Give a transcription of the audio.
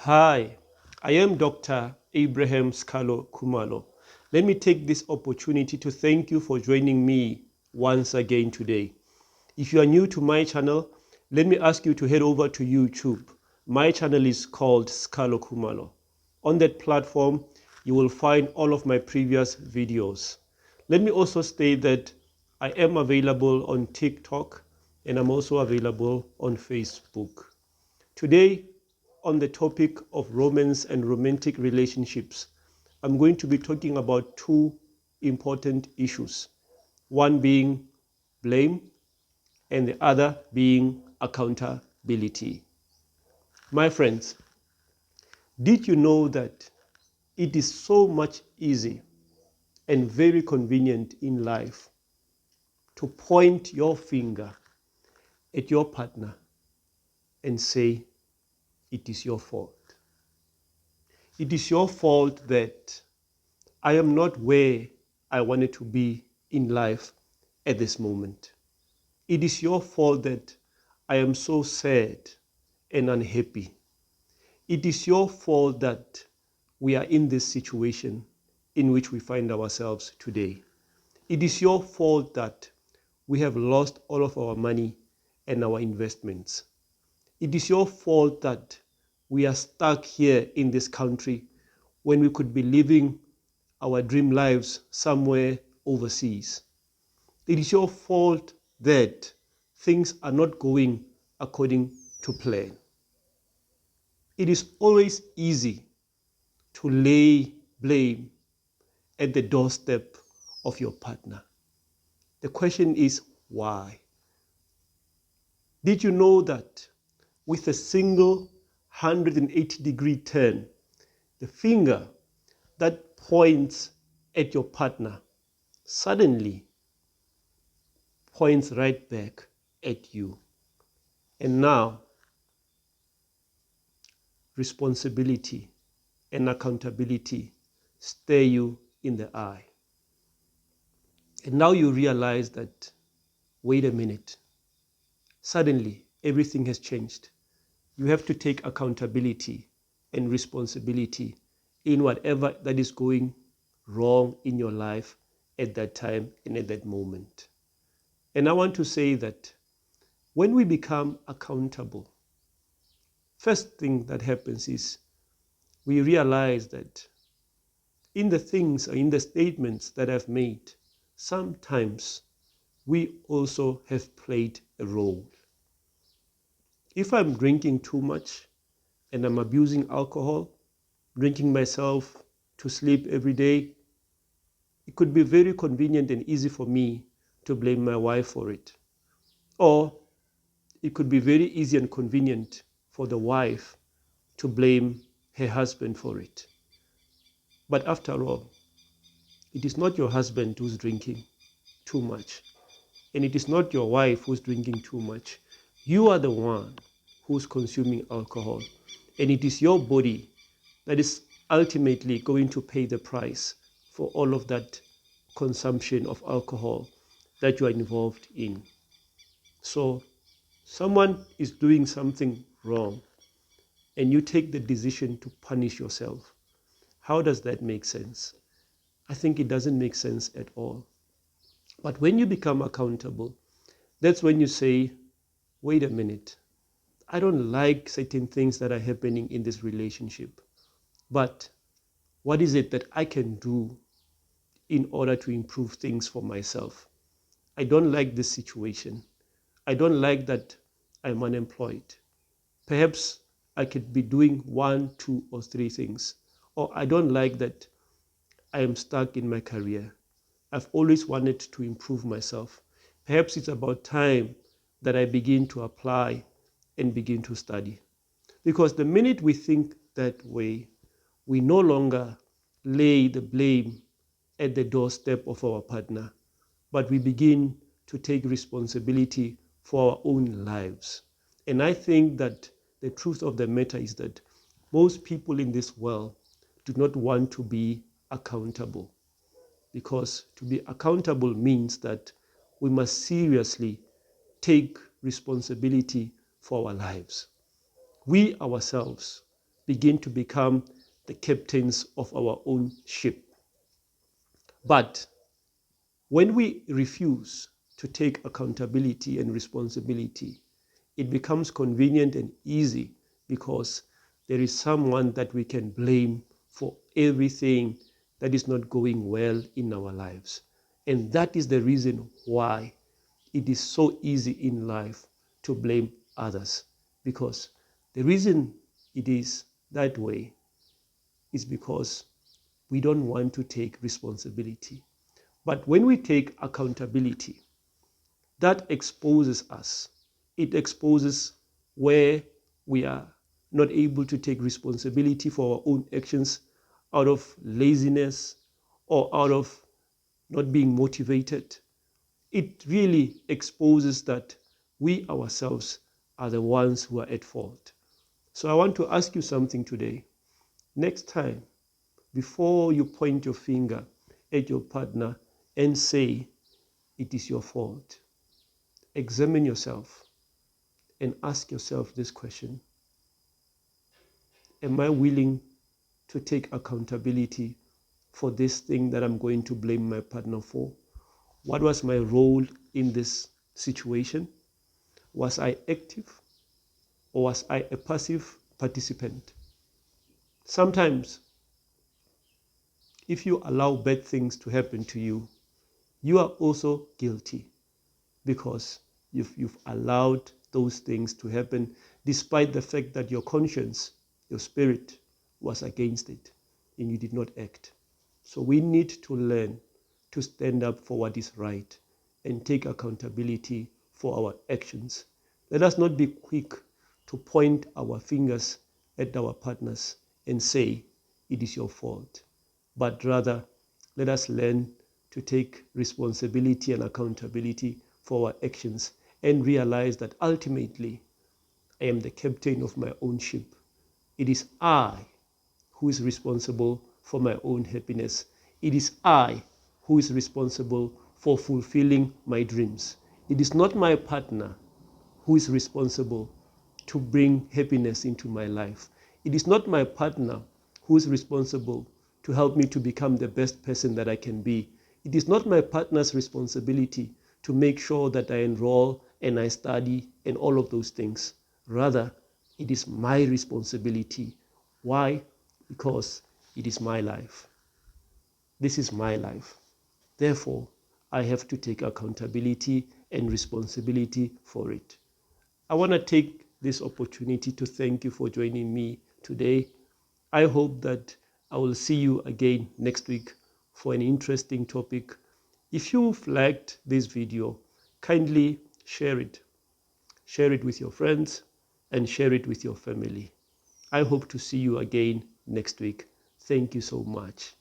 Hi, I am Dr. Abraham Scalo Kumalo. Let me take this opportunity to thank you for joining me once again today. If you are new to my channel, let me ask you to head over to YouTube. My channel is called Scalo Kumalo. On that platform, you will find all of my previous videos. Let me also state that I am available on TikTok and I'm also available on Facebook. Today, on the topic of romance and romantic relationships, I'm going to be talking about two important issues. One being blame and the other being accountability. My friends, did you know that it is so much easy and very convenient in life to point your finger at your partner and say, it is your fault. It is your fault that I am not where I wanted to be in life at this moment. It is your fault that I am so sad and unhappy. It is your fault that we are in this situation in which we find ourselves today. It is your fault that we have lost all of our money and our investments. It is your fault that we are stuck here in this country when we could be living our dream lives somewhere overseas. It is your fault that things are not going according to plan. It is always easy to lay blame at the doorstep of your partner. The question is why? Did you know that with a single 180-degree turn, the finger that points at your partner suddenly points right back at you? And now, responsibility and accountability stare you in the eye. And now you realize that, wait a minute, suddenly everything has changed. You have to take accountability and responsibility in whatever that is going wrong in your life at that time and at that moment. And I want to say that when we become accountable, first thing that happens is we realize that in the things or in the statements that I've made, sometimes we also have played a role. If I'm drinking too much and I'm abusing alcohol, drinking myself to sleep every day, it could be very convenient and easy for me to blame my wife for it. Or it could be very easy and convenient for the wife to blame her husband for it. But after all, it is not your husband who's drinking too much. And it is not your wife who's drinking too much. You are the one who's consuming alcohol. And it is your body that is ultimately going to pay the price for all of that consumption of alcohol that you are involved in. So someone is doing something wrong and you take the decision to punish yourself. How does that make sense? I think it doesn't make sense at all. But when you become accountable, that's when you say, wait a minute, I don't like certain things that are happening in this relationship. But what is it that I can do in order to improve things for myself? I don't like this situation. I don't like that I'm unemployed. Perhaps I could be doing 1, 2, or 3 things. Or I don't like that I am stuck in my career. I've always wanted to improve myself. Perhaps it's about time that I begin to apply and begin to study. Because the minute we think that way, we no longer lay the blame at the doorstep of our partner, but we begin to take responsibility for our own lives. And I think that the truth of the matter is that most people in this world do not want to be accountable. Because to be accountable means that we must seriously take responsibility for our lives. We ourselves begin to become the captains of our own ship. But when we refuse to take accountability and responsibility, it becomes convenient and easy because there is someone that we can blame for everything that is not going well in our lives. And that is the reason why it is so easy in life to blame others. Because the reason it is that way is because we don't want to take responsibility. But when we take accountability, that exposes us. It exposes where we are not able to take responsibility for our own actions out of laziness or out of not being motivated. It really exposes that we ourselves are the ones who are at fault. So I want to ask you something today. Next time, before you point your finger at your partner and say it is your fault, examine yourself and ask yourself this question: am I willing to take accountability for this thing that I'm going to blame my partner for? What was my role in this situation? Was I active or was I a passive participant? Sometimes, if you allow bad things to happen to you, you are also guilty because you've allowed those things to happen despite the fact that your conscience, your spirit was against it and you did not act. So we need to learn to stand up for what is right and take accountability for our actions. Let us not be quick to point our fingers at our partners and say, it is your fault. But rather, let us learn to take responsibility and accountability for our actions and realize that ultimately I am the captain of my own ship. It is I who is responsible for my own happiness. It is I who is responsible for fulfilling my dreams. It is not my partner who is responsible to bring happiness into my life. It is not my partner who is responsible to help me to become the best person that I can be. It is not my partner's responsibility to make sure that I enroll and I study and all of those things. Rather, it is my responsibility. Why? Because it is my life. This is my life. Therefore, I have to take accountability and responsibility for it. I want to take this opportunity to thank you for joining me today. I hope that I will see you again next week for an interesting topic. If you've liked this video, kindly share it. Share it with your friends and share it with your family. I hope to see you again next week. Thank you so much.